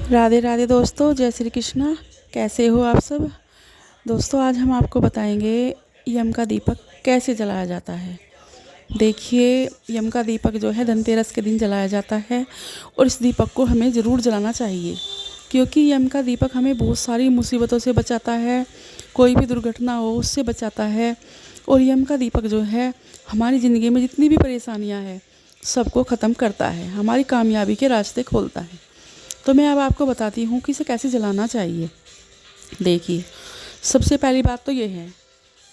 राधे राधे दोस्तों, जय श्री कृष्णा। कैसे हो आप सब दोस्तों? आज हम आपको बताएंगे यम का दीपक कैसे जलाया जाता है। देखिए, यम का दीपक जो है धनतेरस के दिन जलाया जाता है और इस दीपक को हमें ज़रूर जलाना चाहिए, क्योंकि यम का दीपक हमें बहुत सारी मुसीबतों से बचाता है, कोई भी दुर्घटना हो उससे बचाता है। और यम का दीपक जो है हमारी ज़िंदगी में जितनी भी परेशानियाँ हैं सबको ख़त्म करता है, हमारी कामयाबी के रास्ते खोलता है। तो मैं अब आपको बताती हूँ कि इसे कैसे जलाना चाहिए। देखिए, सबसे पहली बात तो ये है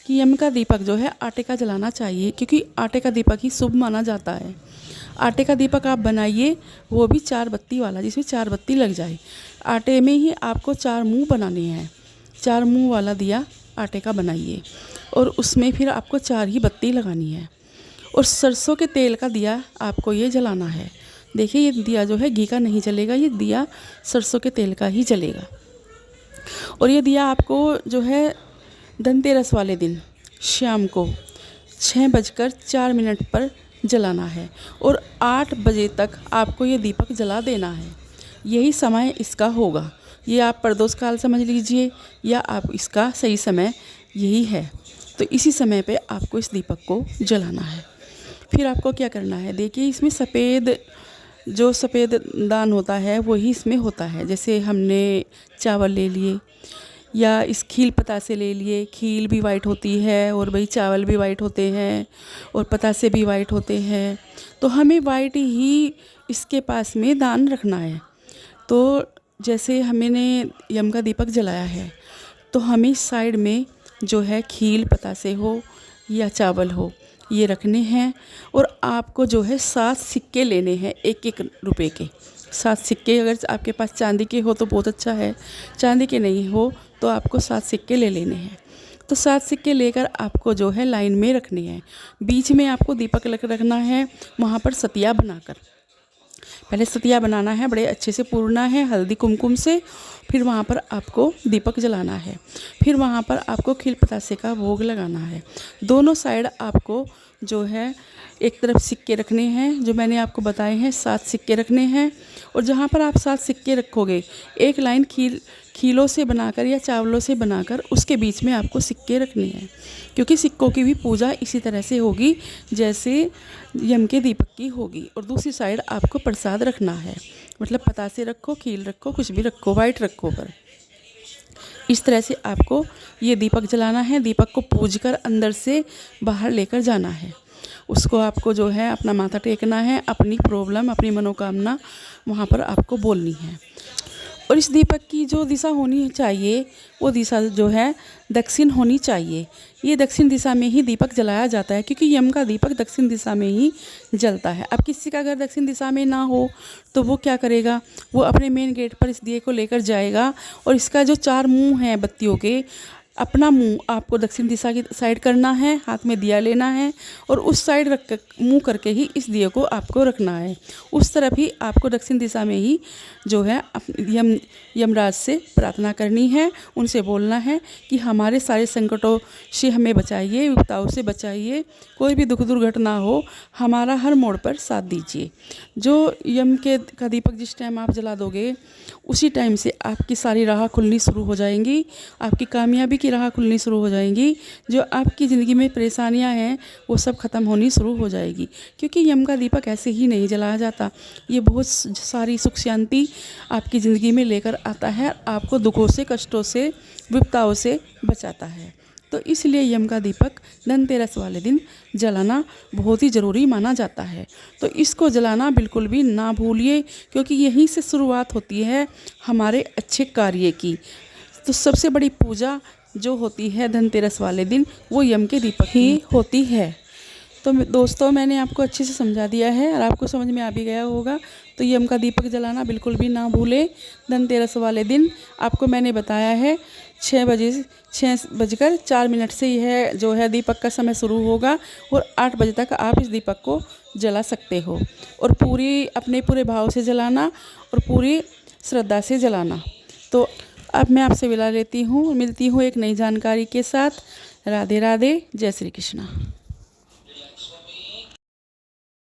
कि यम का दीपक जो है आटे का जलाना चाहिए, क्योंकि आटे का दीपक ही शुभ माना जाता है। आटे का दीपक आप बनाइए, वो भी 4 बत्ती वाला, जिसमें 4 बत्ती लग जाए। आटे में ही आपको 4 मुँह बनाने हैं, 4 मुँह वाला दिया आटे का बनाइए और उसमें फिर आपको 4 ही बत्ती लगानी है। और सरसों के तेल का दिया आपको ये जलाना है। देखिए, ये दिया जो है घी का नहीं जलेगा, ये दिया सरसों के तेल का ही जलेगा। और ये दिया आपको जो है धनतेरस वाले दिन शाम को 6:04 पर जलाना है और 8 बजे तक आपको ये दीपक जला देना है। यही समय इसका होगा। ये आप प्रदोष काल समझ लीजिए या आप इसका सही समय यही है। तो इसी समय पे आपको इस दीपक को जलाना है। फिर आपको क्या करना है, देखिए इसमें सफ़ेद दान होता है वही इसमें होता है। जैसे हमने चावल ले लिए या इस खील पतासे ले लिए, खील भी वाइट होती है और भाई चावल भी वाइट होते हैं और पतासे भी वाइट होते हैं। तो हमें वाइट ही इसके पास में दान रखना है। तो जैसे हमने यम का दीपक जलाया है तो हमें साइड में जो है खील पतासे हो या चावल हो ये रखने हैं। और आपको जो है 7 सिक्के लेने हैं, 1-1 रुपए के 7 सिक्के। अगर आपके पास चांदी के हो तो बहुत अच्छा है, चांदी के नहीं हो तो आपको 7 सिक्के ले लेने हैं। तो 7 सिक्के लेकर आपको जो है लाइन में रखने हैं। बीच में आपको दीपक रखना है, वहाँ पर सतिया बनाकर। पहले सतिया बनाना है, बड़े अच्छे से पूरना है हल्दी कुमकुम से। फिर वहाँ पर आपको दीपक जलाना है। फिर वहाँ पर आपको खील पतासे का भोग लगाना है। दोनों साइड आपको जो है एक तरफ सिक्के रखने हैं, जो मैंने आपको बताए हैं 7 सिक्के रखने हैं। और जहाँ पर आप 7 सिक्के रखोगे एक लाइन खीलों से बनाकर या चावलों से बनाकर उसके बीच में आपको सिक्के रखने हैं, क्योंकि सिक्कों की भी पूजा इसी तरह से होगी जैसे यम के दीपक की होगी। और दूसरी साइड आपको प्रसाद रखना है, मतलब पतासे रखो, खील रखो, कुछ भी रखो, वाइट रखो पर। इस तरह से आपको ये दीपक जलाना है। दीपक को पूजकर अंदर से बाहर लेकर जाना है। उसको आपको जो है अपना माथा टेकना है, अपनी प्रॉब्लम, अपनी मनोकामना वहाँ पर आपको बोलनी है। और इस दीपक की जो दिशा होनी चाहिए वो दिशा जो है दक्षिण होनी चाहिए। ये दक्षिण दिशा में ही दीपक जलाया जाता है, क्योंकि यम का दीपक दक्षिण दिशा में ही जलता है। अब किसी का अगर दक्षिण दिशा में ना हो तो वो क्या करेगा, वो अपने मेन गेट पर इस दिए को लेकर जाएगा और इसका जो 4 मुंह हैं बत्तियों के, अपना मुंह आपको दक्षिण दिशा की साइड करना है, हाथ में दिया लेना है और उस साइड रख कर मुँह करके ही इस दिए को आपको रखना है। उस तरफ ही आपको दक्षिण दिशा में ही जो है यमराज से प्रार्थना करनी है। उनसे बोलना है कि हमारे सारे संकटों से हमें बचाइए, विपदाओं से बचाइए, कोई भी दुख दुर्घटना हो हमारा हर मोड़ पर साथ दीजिए। जो यम का दीपक जिस टाइम आप जला दोगे उसी टाइम से आपकी सारी राह खुलनी शुरू हो जाएंगी, आपकी कामयाबी की राह खुलनी शुरू हो जाएंगी। जो आपकी ज़िंदगी में परेशानियां हैं वो सब ख़त्म होनी शुरू हो जाएगी, क्योंकि यम का दीपक ऐसे ही नहीं जलाया जाता। ये बहुत सारी सुख शांति आपकी ज़िंदगी में लेकर आता है, आपको दुखों से, कष्टों से, विपदाओं से बचाता है। तो इसलिए यम का दीपक धनतेरस वाले दिन जलाना बहुत ही ज़रूरी माना जाता है। तो इसको जलाना बिल्कुल भी ना भूलिए, क्योंकि यहीं से शुरुआत होती है हमारे अच्छे कार्य की। तो सबसे बड़ी पूजा जो होती है धनतेरस वाले दिन वो यम के दीपक ही होती है। तो दोस्तों, मैंने आपको अच्छे से समझा दिया है और आपको समझ में आ भी गया होगा। तो यम का दीपक जलाना बिल्कुल भी ना भूलें। धनतेरस वाले दिन आपको मैंने बताया है 6:04 से यह जो है दीपक का समय शुरू होगा और 8 बजे तक आप इस दीपक को जला सकते हो। और अपने पूरे भाव से जलाना और पूरी श्रद्धा से जलाना। तो अब मैं आपसे विदा लेती हूँ, मिलती हूँ एक नई जानकारी के साथ। राधे राधे, जय श्री कृष्णा।